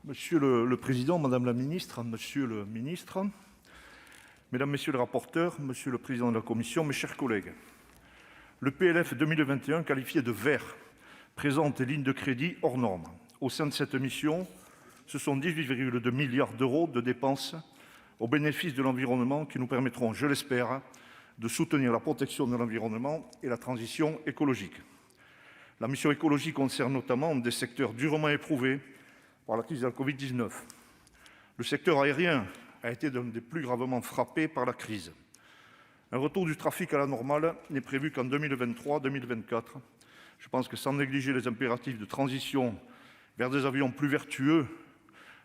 Monsieur le Président, Madame la Ministre, Monsieur le Ministre, Mesdames, Messieurs les rapporteurs, Monsieur le Président de la Commission, mes chers collègues, le PLF 2021, qualifié de vert, présente des lignes de crédit hors normes. Au sein de cette mission, ce sont 18,2 milliards d'euros de dépenses au bénéfice de l'environnement qui nous permettront, je l'espère, de soutenir la protection de l'environnement et la transition écologique. La mission écologie concerne notamment des secteurs durement éprouvés par la crise de la Covid-19. Le secteur aérien a été l'un des plus gravement frappés par la crise. Un retour du trafic à la normale n'est prévu qu'en 2023-2024. Je pense que sans négliger les impératifs de transition vers des avions plus vertueux,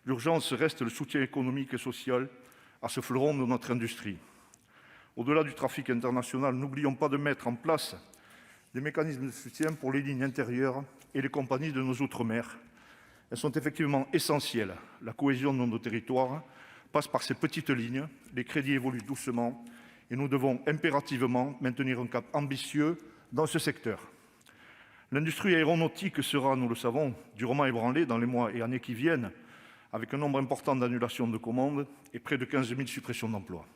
l'urgence reste le soutien économique et social à ce fleuron de notre industrie. Au-delà du trafic international, n'oublions pas de mettre en place des mécanismes de soutien pour les lignes intérieures et les compagnies de nos outre-mer. Elles sont effectivement essentielles. La cohésion de nos territoires passe par ces petites lignes. Les crédits évoluent doucement et nous devons impérativement maintenir un cap ambitieux dans ce secteur. L'industrie aéronautique sera, nous le savons, durement ébranlée dans les mois et années qui viennent, avec un nombre important d'annulations de commandes et près de 15 000 suppressions d'emplois.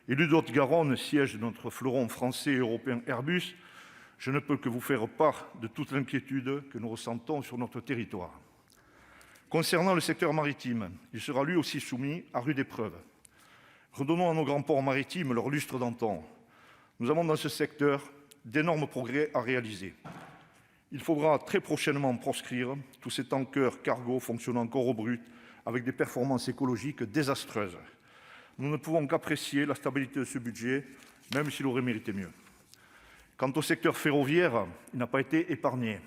Élu de Haute-Garonne, siège de notre fleuron français et européen Airbus, je ne peux que vous faire part de toute l'inquiétude que nous ressentons sur notre territoire. Concernant le secteur maritime, il sera lui aussi soumis à rude épreuve. Redonnons à nos grands ports maritimes leur lustre d'antan. Nous avons dans ce secteur d'énormes progrès à réaliser. Il faudra très prochainement proscrire tous ces tankers cargo fonctionnant encore au brut avec des performances écologiques désastreuses. Nous ne pouvons qu'apprécier la stabilité de ce budget, même s'il aurait mérité mieux. Quant au secteur ferroviaire, il n'a pas été épargné.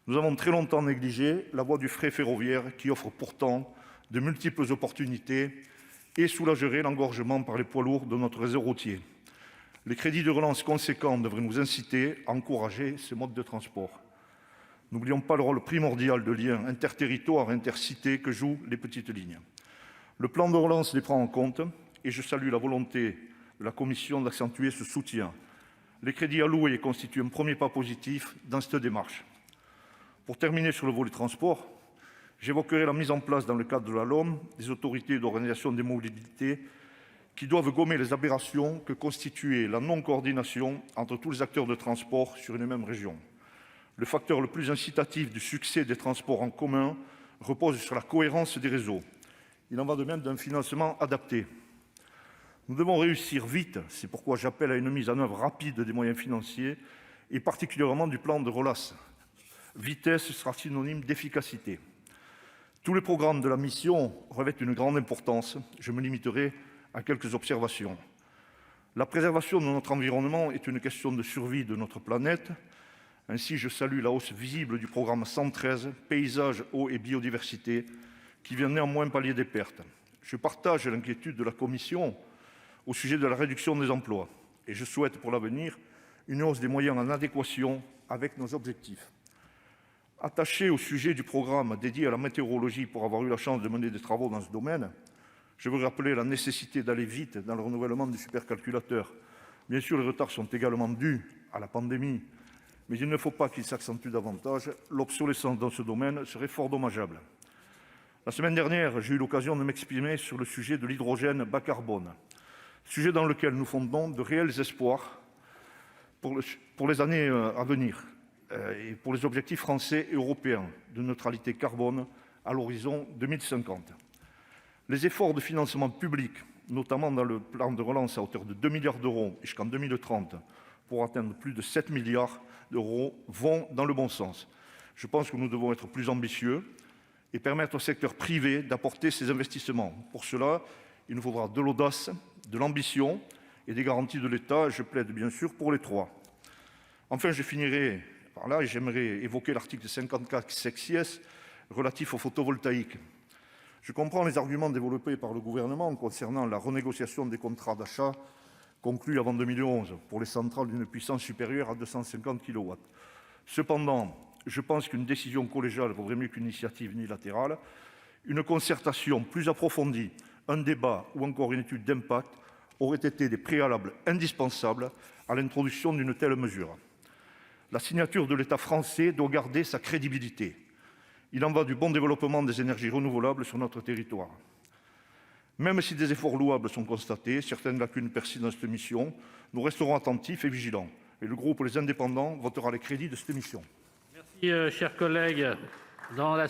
Nous avons très longtemps négligé la voie du fret ferroviaire qui offre pourtant de multiples opportunités et soulagerait l'engorgement par les poids lourds de notre réseau routier. Les crédits de relance conséquents devraient nous inciter à encourager ce mode de transport. N'oublions pas le rôle primordial de lien interterritoire et intercité que jouent les petites lignes. Le plan de relance les prend en compte et je salue la volonté de la Commission d'accentuer ce soutien. Les crédits alloués constituent un premier pas positif dans cette démarche. Pour terminer sur le volet transport, j'évoquerai la mise en place dans le cadre de la LOM des autorités d'organisation des mobilités qui doivent gommer les aberrations que constituait la non-coordination entre tous les acteurs de transport sur une même région. Le facteur le plus incitatif du succès des transports en commun repose sur la cohérence des réseaux. Il en va de même d'un financement adapté. Nous devons réussir vite, c'est pourquoi j'appelle à une mise en œuvre rapide des moyens financiers et particulièrement du plan de relance. Vitesse sera synonyme d'efficacité. Tous les programmes de la mission revêtent une grande importance. Je me limiterai à quelques observations. La préservation de notre environnement est une question de survie de notre planète. Ainsi, je salue la hausse visible du programme 113, Paysages, eau et biodiversité, qui vient néanmoins pallier des pertes. Je partage l'inquiétude de la Commission au sujet de la réduction des emplois et je souhaite pour l'avenir une hausse des moyens en adéquation avec nos objectifs. Attaché au sujet du programme dédié à la météorologie pour avoir eu la chance de mener des travaux dans ce domaine, je veux rappeler la nécessité d'aller vite dans le renouvellement du supercalculateur. Bien sûr, les retards sont également dus à la pandémie, mais il ne faut pas qu'ils s'accentuent davantage. L'obsolescence dans ce domaine serait fort dommageable. La semaine dernière, j'ai eu l'occasion de m'exprimer sur le sujet de l'hydrogène bas carbone, sujet dans lequel nous fondons de réels espoirs pour les années à venir et pour les objectifs français et européens de neutralité carbone à l'horizon 2050. Les efforts de financement public, notamment dans le plan de relance à hauteur de 2 milliards d'euros jusqu'en 2030, pour atteindre plus de 7 milliards d'euros, vont dans le bon sens. Je pense que nous devons être plus ambitieux et permettre au secteur privé d'apporter ses investissements. Pour cela, il nous faudra de l'audace, de l'ambition et des garanties de l'État. Je plaide bien sûr pour les trois. Enfin, je finirai par là et j'aimerais évoquer l'article 54 sexies relatif au photovoltaïque. Je comprends les arguments développés par le gouvernement concernant la renégociation des contrats d'achat conclus avant 2011 pour les centrales d'une puissance supérieure à 250 kW. Cependant, je pense qu'une décision collégiale vaudrait mieux qu'une initiative unilatérale. Une concertation plus approfondie, un débat ou encore une étude d'impact auraient été des préalables indispensables à l'introduction d'une telle mesure. La signature de l'État français doit garder sa crédibilité Il y va du bon développement des énergies renouvelables sur notre territoire. Même si des efforts louables sont constatés, certaines lacunes persistent dans cette mission. Nous resterons attentifs et vigilants. Et le groupe Les Indépendants votera les crédits de cette mission. Merci, cher collègue. Dans la